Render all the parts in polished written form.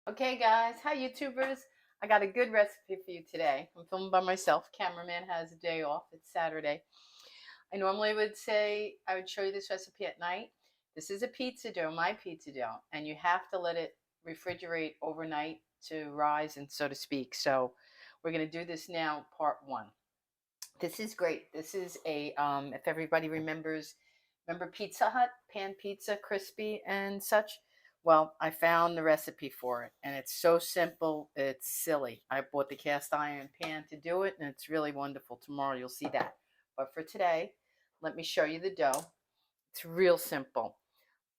Okay, guys, hi YouTubers. I got a good recipe for you today. I'm filming by myself. Cameraman has a day off. It's Saturday. I normally would say I would show you this recipe at night. This is a pizza dough, my pizza dough, and you have to let it refrigerate overnight to rise, and so to speak. So we're going to do this now, part one. This is great. This is if everybody remember Pizza Hut, pan pizza, crispy and such? Well, I found the recipe for it, and it's so simple, it's silly. I bought the cast iron pan to do it, and it's really wonderful. Tomorrow you'll see that. But for today, let me show you the dough. It's real simple.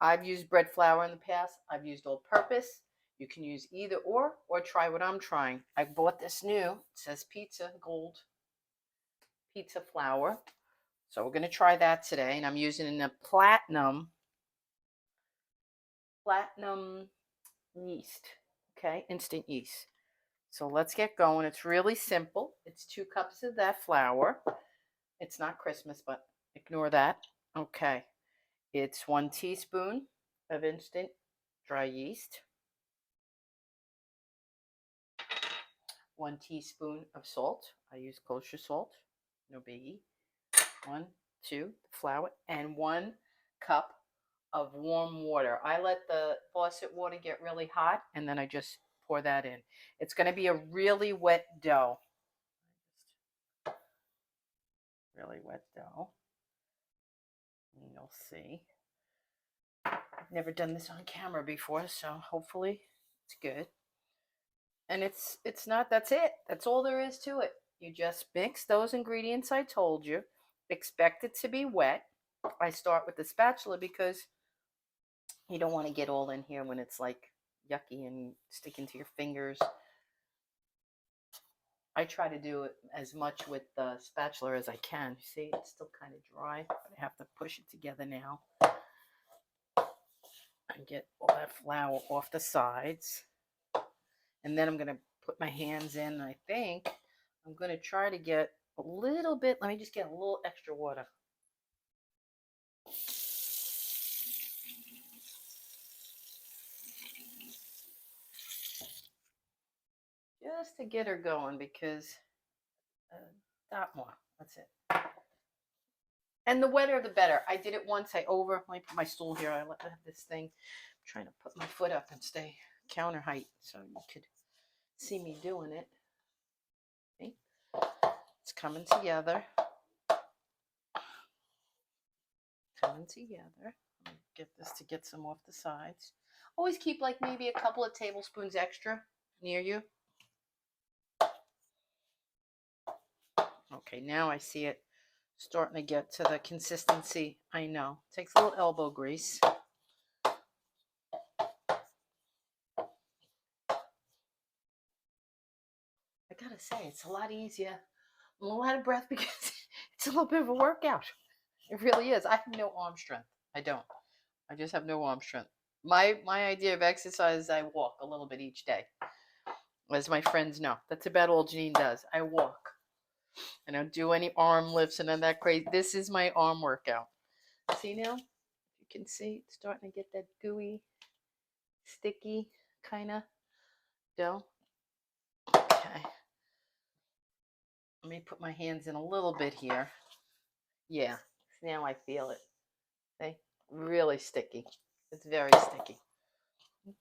I've used bread flour in the past. I've used all-purpose. You can use either or try what I'm trying. I bought this new, it says pizza gold pizza flour. So we're going to try that today, and I'm using a platinum yeast, okay, instant yeast. So let's get going. It's really simple. It's 2 cups of that flour. It's not Christmas, but ignore that. Okay, it's 1 teaspoon of instant dry yeast, 1 teaspoon of salt. I use kosher salt, no biggie. 1, 2, flour, and 1 cup of warm water. I let the faucet water get really hot, and then I just pour that in. It's going to be a really wet dough. Really wet dough. And you'll see. I've never done this on camera before, so hopefully it's good. And it's not, that's it. That's all there is to it. You just mix those ingredients I told you. Expect it to be wet. I start with the spatula because you don't want to get all in here when it's like yucky and sticking to your fingers. I try to do it as much with the spatula as I can. See, it's still kind of dry, but I have to push it together now and get all that flour off the sides. And then I'm going to put my hands in. I think I'm going to try to get a little bit. Let me just get a little extra water. Just to get her going because that more. That's it. And the wetter, the better. I did it once. Let me put my stool here. I have this thing. I'm trying to put my foot up and stay counter height so you could see me doing it. See? It's coming together. Coming together. Let me get this to get some off the sides. Always keep like maybe a couple of tablespoons extra near you. Okay, now I see it starting to get to the consistency. I know. Takes a little elbow grease. I gotta say, it's a lot easier. I'm a lot of breath because it's a little bit of a workout. It really is. I have no arm strength. I don't. I just have no arm strength. My idea of exercise is I walk a little bit each day. As my friends know. That's about all Jeanine does. I walk. I don't do any arm lifts and none of that crazy. This is my arm workout. See now? You can see it's starting to get that gooey, sticky kind of dough. Okay. Let me put my hands in a little bit here. Yeah. Now I feel it. See? Really sticky. It's very sticky.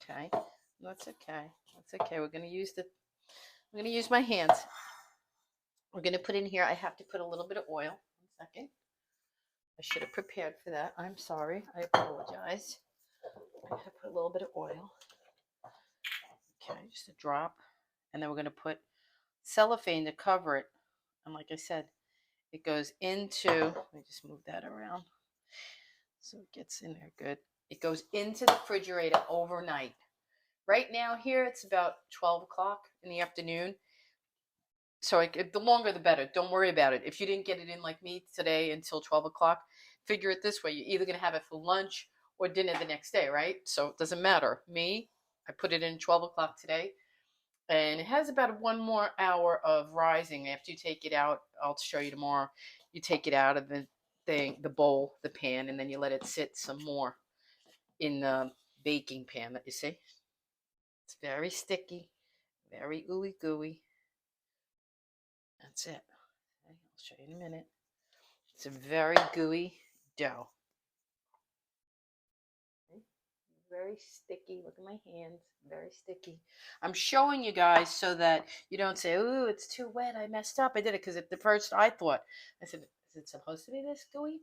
Okay. That's okay. That's okay. We're gonna use my hands. We're gonna put in here. I have to put a little bit of oil. 1 second. I should have prepared for that. I'm sorry. I apologize. I have to put a little bit of oil. Okay, just a drop. And then we're gonna put cellophane to cover it. And like I said, it goes into, let me just move that around so it gets in there good. It goes into the refrigerator overnight. Right now here it's about 12 o'clock in the afternoon. So the longer the better. Don't worry about it. If you didn't get it in like me today until 12 o'clock, figure it this way. You're either going to have it for lunch or dinner the next day, right? So it doesn't matter. Me, I put it in 12 o'clock today. And it has about 1 more hour of rising after you take it out. I'll show you tomorrow. You take it out of the bowl, the pan, and then you let it sit some more in the baking pan that you see. It's very sticky, very ooey gooey. That's it. Okay, I'll show you in a minute. It's a very gooey dough. Okay, very sticky. Look at my hands. Very sticky. I'm showing you guys so that you don't say, "Ooh, it's too wet. I messed up." I did it because at the first I thought, I said, "Is it supposed to be this gooey?"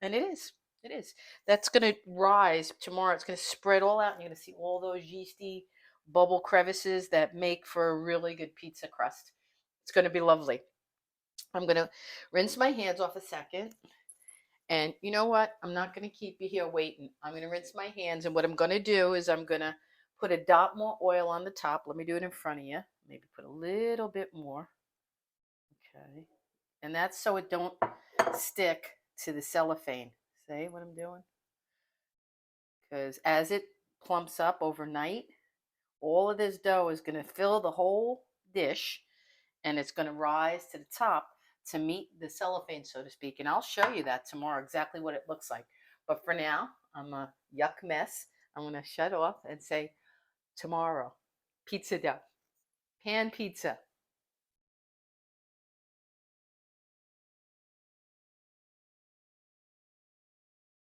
And it is. It is. That's going to rise tomorrow. It's going to spread all out. And you're going to see all those yeasty bubble crevices that make for a really good pizza crust. It's going to be lovely. I'm going to rinse my hands off a second. And you know what? I'm not going to keep you here waiting. I'm going to rinse my hands. And what I'm going to do is I'm going to put a dot more oil on the top. Let me do it in front of you. Maybe put a little bit more. Okay. And that's so it don't stick to the cellophane. See what I'm doing? Because as it plumps up overnight, all of this dough is going to fill the whole dish and it's going to rise to the top to meet the cellophane, so to speak. And I'll show you that tomorrow, exactly what it looks like. But for now, I'm a yuck mess. I'm going to shut off and say tomorrow, pizza dough, pan pizza.